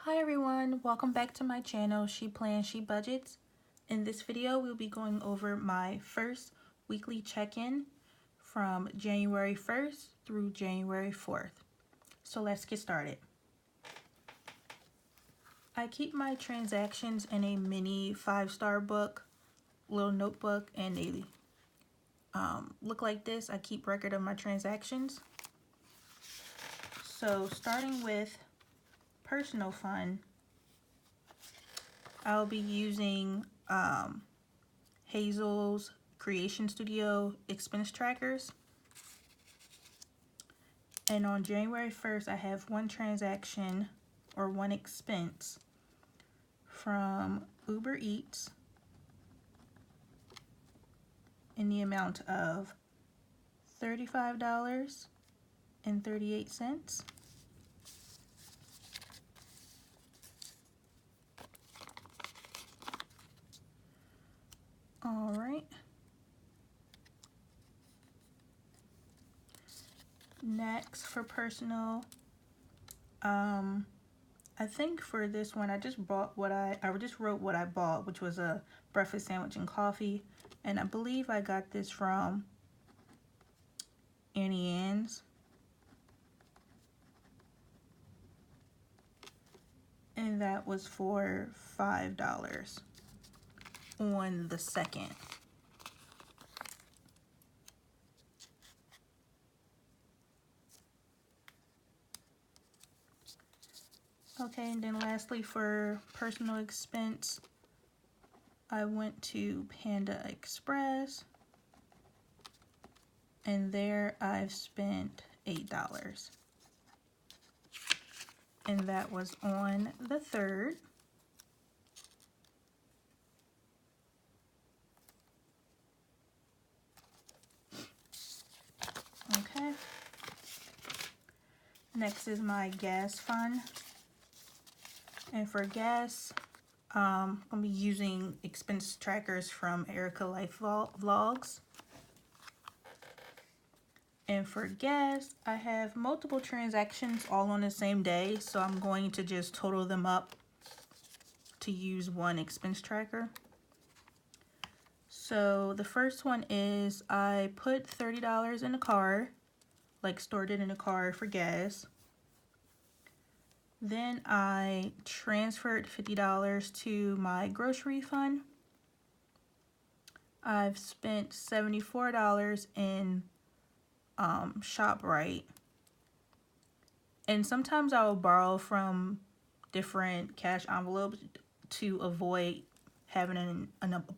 Hi everyone, welcome back to my channel, She Plans, She Budgets. In this video, we'll be going over my first weekly check-in from January 1st through January 4th. So let's get started. I keep my transactions in a mini 5-star book, little notebook, and they look like this. I keep record of my transactions. So starting with personal fund, I'll be using Hazel's Creation Studio expense trackers. And on January 1st, I have one transaction or one expense from Uber Eats in the amount of $35.38. All right. Next, for personal, I think for this one, I just wrote what I bought, which was a breakfast sandwich and coffee, and I believe I got this from Annie Ann's, and that was for $5 on the 2nd. Okay, and then lastly, for personal expense, I went to Panda Express, and there I've spent $8. And that was on the 3rd. Okay. Next is my gas fund. And for gas, I'm going to be using expense trackers from Erica Life Vlogs. And for gas, I have multiple transactions all on the same day, so I'm going to just total them up to use one expense tracker. So the first one is I put $30 in the car, like stored it in the car for gas. Then I transferred $50 to my grocery fund. I've spent $74 in ShopRite. And sometimes I will borrow from different cash envelopes to avoid having an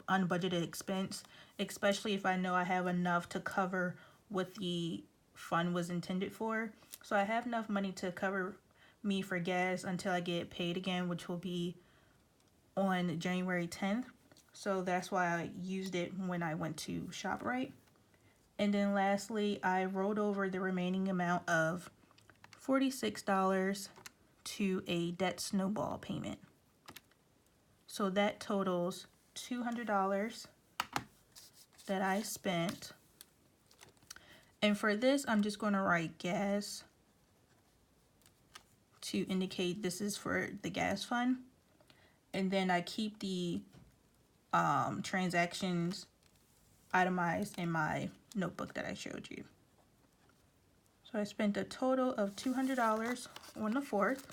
unbudgeted expense, especially if I know I have enough to cover what the fund was intended for. So I have enough money to cover me for gas until I get paid again, which will be on January 10th. So that's why I used it when I went to ShopRite. And then lastly, I rolled over the remaining amount of $46 to a debt snowball payment. So that totals $200 that I spent. And for this, I'm just going to write gas to indicate this is for the gas fund. And then I keep the transactions itemized in my notebook that I showed you. So I spent a total of $200 on the 4th.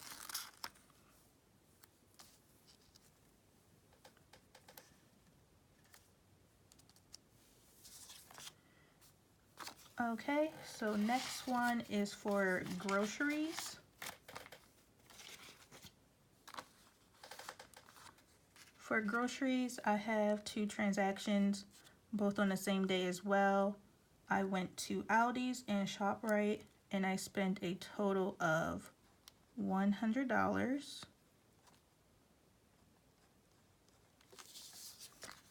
Okay, so next one is for groceries. For groceries, I have two transactions, both on the same day as well. I went to Aldi's and ShopRite, and I spent a total of $100.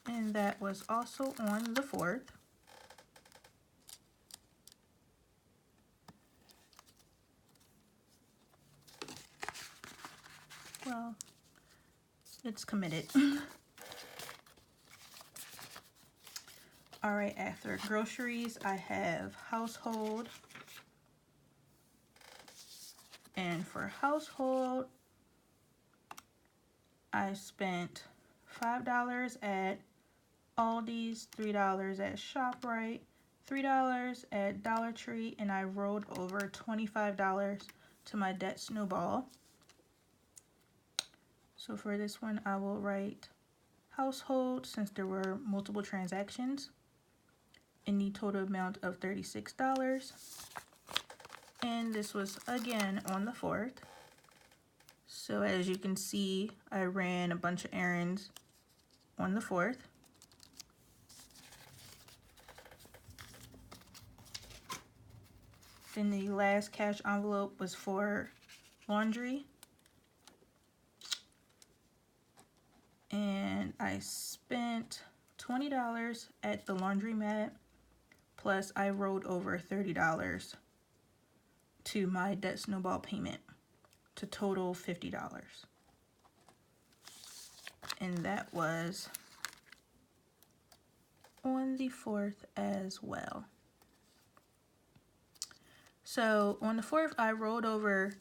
And that was also on the 4th. Well, it's committed. All right, after groceries, I have household. And for household, I spent $5 at Aldi's, $3 at ShopRite, $3 at Dollar Tree, and I rolled over $25 to my debt snowball. So for this one, I will write household, since there were multiple transactions, in the total amount of $36. And this was again on the 4th. So as you can see, I ran a bunch of errands on the 4th. Then the last cash envelope was for laundry. And I spent $20 at the laundromat, plus I rolled over $30 to my debt snowball payment, to total $50. And that was on the 4th as well. So on the 4th, I rolled over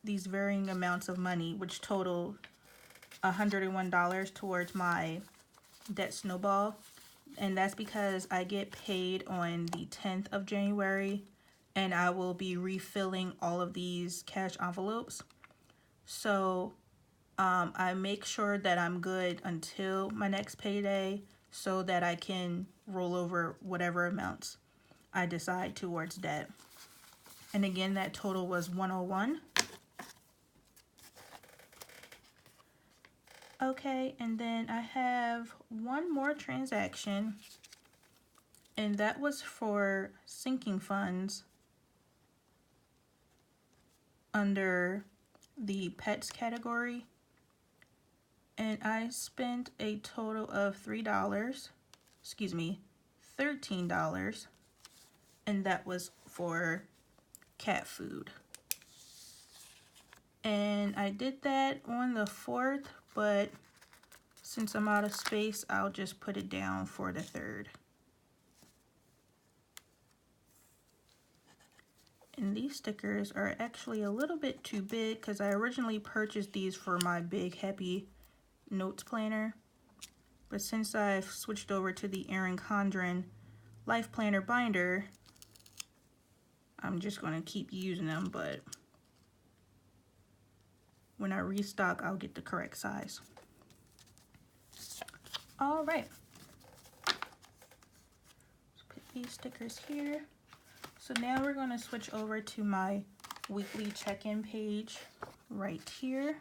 these varying amounts of money, which totaled $101 towards my debt snowball. And that's because I get paid on the 10th of January, and I will be refilling all of these cash envelopes. So I make sure that I'm good until my next payday so that I can roll over whatever amounts I decide towards debt. And again, that total was $101. Okay, and then I have one more transaction, and that was for sinking funds under the pets category. And I spent a total of $13, and that was for cat food. And I did that on the 4th, but since I'm out of space, I'll just put it down for the 3rd. And these stickers are actually a little bit too big because I originally purchased these for my Big Happy Notes planner. But since I've switched over to the Erin Condren Life Planner binder, I'm just going to keep using them, but when I restock, I'll get the correct size. All right. Let's put these stickers here. So now we're going to switch over to my weekly check-in page right here.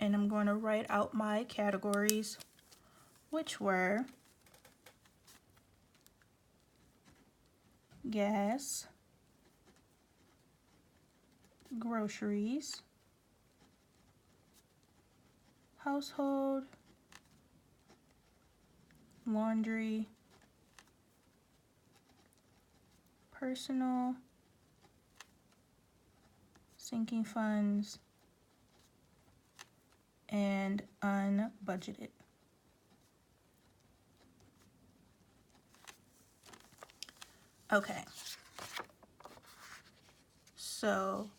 And I'm going to write out my categories, which were gas, groceries, household, laundry, personal, sinking funds, and unbudgeted. Okay, so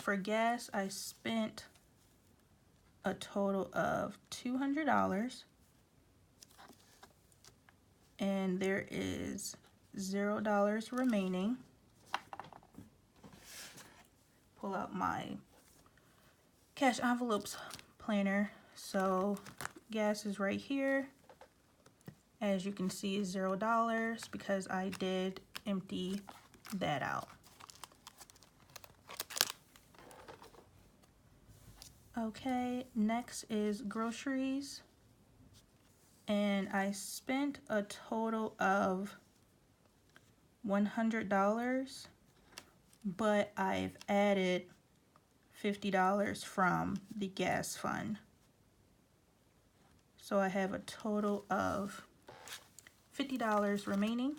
for gas, I spent a total of $200, and there is $0 remaining. Pull out my cash envelopes planner. So gas is right here. As you can see, $0 because I did empty that out. Okay, next is groceries, and I spent a total of $100, but I've added $50 from the gas fund. So I have a total of $50 remaining.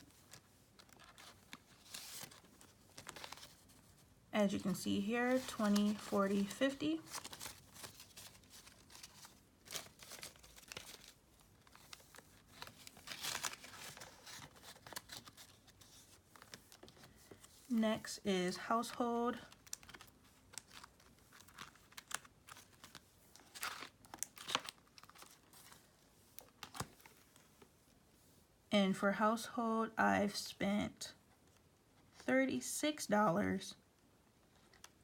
As you can see here, 20, 40, 50. Next is household. And for household, I've spent $36,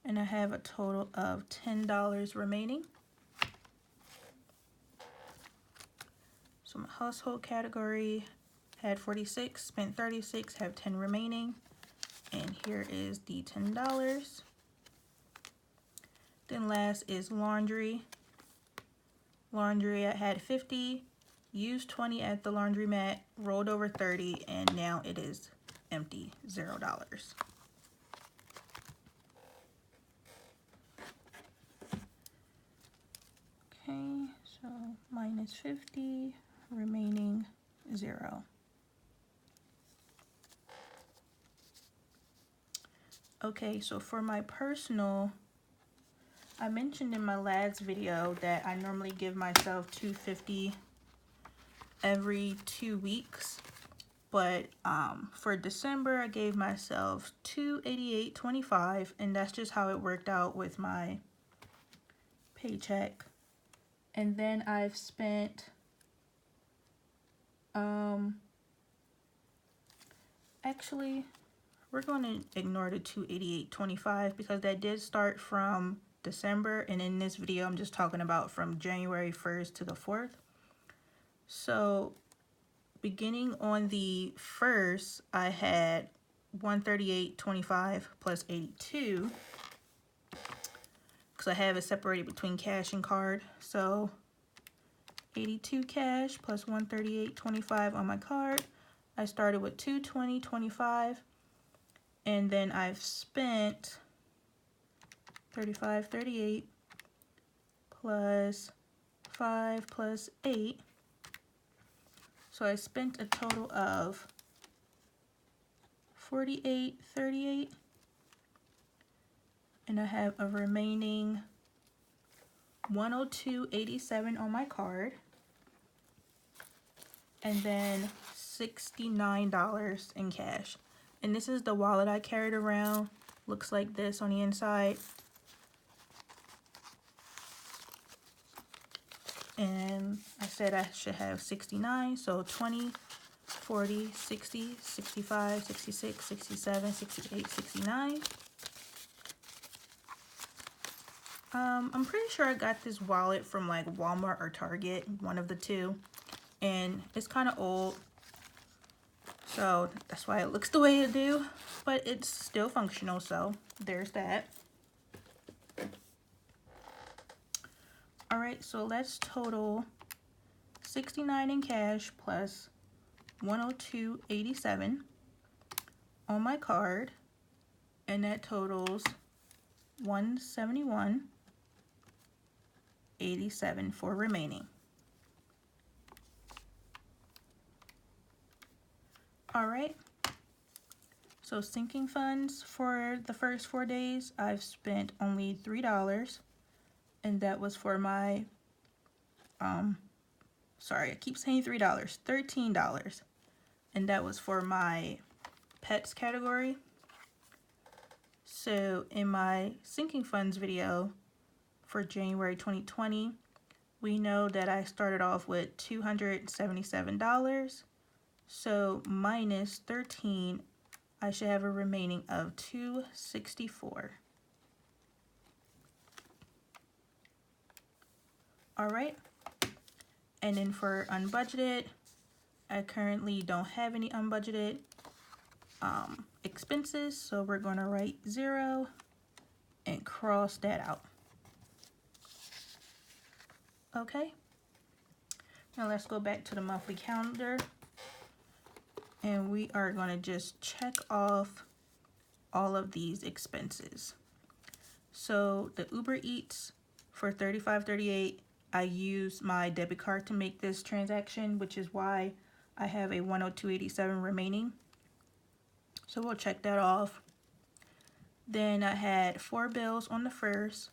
and I have a total of $10 remaining. So my household category had 46, spent 36, have 10 remaining. And here is the $10. Then last is laundry. Laundry, I had 50, used 20 at the laundromat, rolled over 30, and now it is empty, $0. Okay, so minus 50, remaining 0. Okay, so for my personal, I mentioned in my last video that I normally give myself $250 every 2 weeks, but for December I gave myself $288.25, and that's just how it worked out with my paycheck. And then I've spent actually we're going to ignore the $288.25 because that did start from December, and in this video I'm just talking about from January 1st to the 4th. So beginning on the 1st, I had $138.25 plus 82 because I have it separated between cash and card. So 82 cash plus 138.25 on my card. I started with $220.25, and then I've spent $35.38 plus 5 plus 8. So I spent a total of $48.38, and I have a remaining $102.87 on my card, and then $69 in cash. And this is the wallet I carried around. Looks like this on the inside. And I said I should have 69, so 20, 40, 60, 65, 66, 67, 68, 69. I'm pretty sure I got this wallet from like Walmart or Target, one of the two, and it's kind of old, so that's why it looks the way it do, but it's still functional, so there's that. All right, so let's total 69 in cash plus 102.87 on my card, and that totals 171.87 for remaining. All right, so sinking funds for the first 4 days, I've spent only $3, and that was for my sorry, I keep saying $3, $13, and that was for my pets category. So in my sinking funds video for January 2020, we know that I started off with $277. So minus 13, I should have a remaining of $264. All right. And then for unbudgeted, I currently don't have any unbudgeted expenses, so we're going to write 0 and cross that out. Okay. Now let's go back to the monthly calendar, and we are going to just check off all of these expenses. So the Uber Eats for $35.38, I used my debit card to make this transaction, which is why I have a $102.87 remaining. So we'll check that off. Then I had 4 bills on the 1st.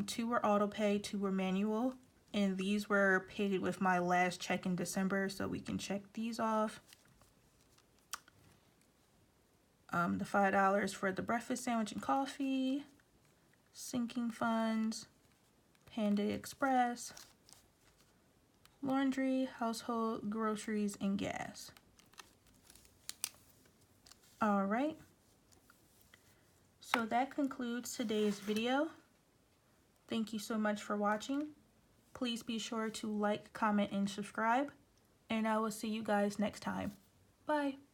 2 were auto pay, 2 were manual, and these were paid with my last check in December, so we can check these off. The $5 for the breakfast sandwich and coffee, sinking funds, Panda Express, laundry, household, groceries, and gas. All right. So that concludes today's video. Thank you so much for watching. Please be sure to like, comment, and subscribe. And I will see you guys next time. Bye.